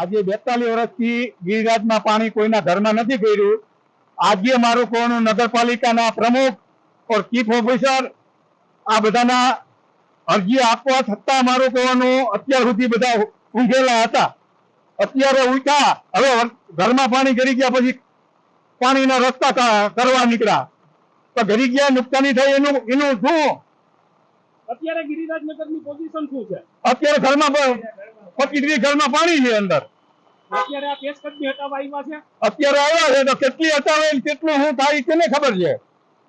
આજે 42 વર્ષથી ગિરિરાજમાં પાણી કોઈના ઘરમાં નથી કર્યું. આજે મારું કહેવાનું નગરપાલિકાના પ્રમુખ ઓર ચીફ ઓફિસર આ બધાના અરજી આપવા છતાં મારું કહેવાનું અત્યાર સુધી બધા ઊંઘેલા હતા. અત્યારે ઉઠ્યા, હવે ઘરમાં પાણી ગરી ગયા પછી પાણીના રસ્તા કરવા નીકળ્યા તો ઘરી ગયા નુકસાની થઈ એનું શું? અત્યારે ગિરિરાજનગરની પોઝિશન શું છે? અત્યારે ઘરમાં 25 ઘરમાં પાણી છે અંદર. અત્યારે આ પેશકદમી હટાવવા આવ્યા છે. અત્યારે આવ્યા છે તો કેટલી હટાવે કેટલું શું થાય તેને ખબર છે.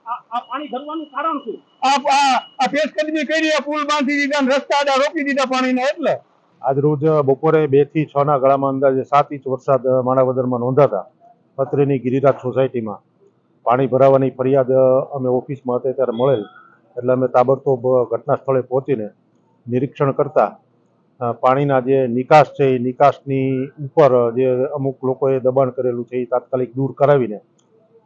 આ પાણી ભરવાનું કારણ શું? આ પેશકદમી કરી, પુલ બાંધી દીધા, રસ્તા રોકી દીધા પાણીના. એટલે આજ રોજ બપોરે 2 થી 6 ના ગાળામાં અંદાજે 7 ઇંચ વરસાદ માણાવદરમાં નોંધાતા અત્રેની ગિરિરાજ સોસાયટીમાં પાણી ભરાવાની ફરિયાદ અમે ઓફિસમાં હતા ત્યારે મળેલ. એટલે અમે તાબડતોબ ઘટના સ્થળે પહોંચીને નિરીક્ષણ કરતા પાણીના જે નિકાસ છે એ નિકાસની ઉપર જે અમુક લોકોએ દબાણ કરેલું છે એ તાત્કાલિક દૂર કરાવીને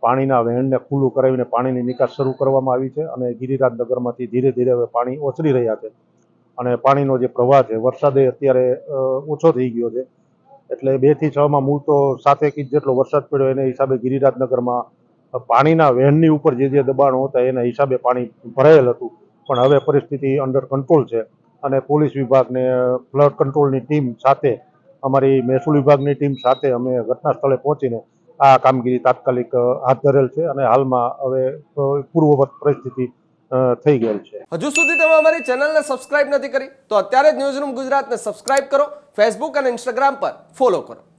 પાણીના વહેણને ખુલ્લું કરાવીને પાણીની નિકાસ શરૂ કરવામાં આવી છે. અને ગિરિરાજનગરમાંથી ધીરે ધીરે હવે પાણી ઓસરી રહ્યા છે અને પાણીનો જે પ્રવાહ છે, વરસાદે અત્યારે ઓછો થઈ ગયો છે. એટલે 2 થી 6 માં મૂળ તો 7 ઇંચ જેટલો વરસાદ પડ્યો, એને હિસાબે ગિરિરાજનગરમાં પાણીના વહેણની ઉપર જે દબાણો હતા એના હિસાબે પાણી ભરાયેલ હતું. પણ હવે પરિસ્થિતિ અંડર કંટ્રોલ છે અને પોલીસ વિભાગને ફ્લડ કંટ્રોલની ટીમ સાથે અમારી મહેસૂલ વિભાગની ટીમ સાથે અમે ઘટના સ્થળે પહોંચીને આ કામગીરી તાત્કાલિક હાથ ધરેલ છે અને હાલમાં હવે પૂર્વવત પરિસ્થિતિ થઈ ગયેલ છે. હજુ સુધી તમે અમારી ચેનલને સબસ્ક્રાઇબ નથી કરી તો અત્યારે જ ન્યૂઝરૂમ ગુજરાતને સબસ્ક્રાઇબ કરો, ફેસબુક અને ઇન્સ્ટાગ્રામ પર ફોલો કરો.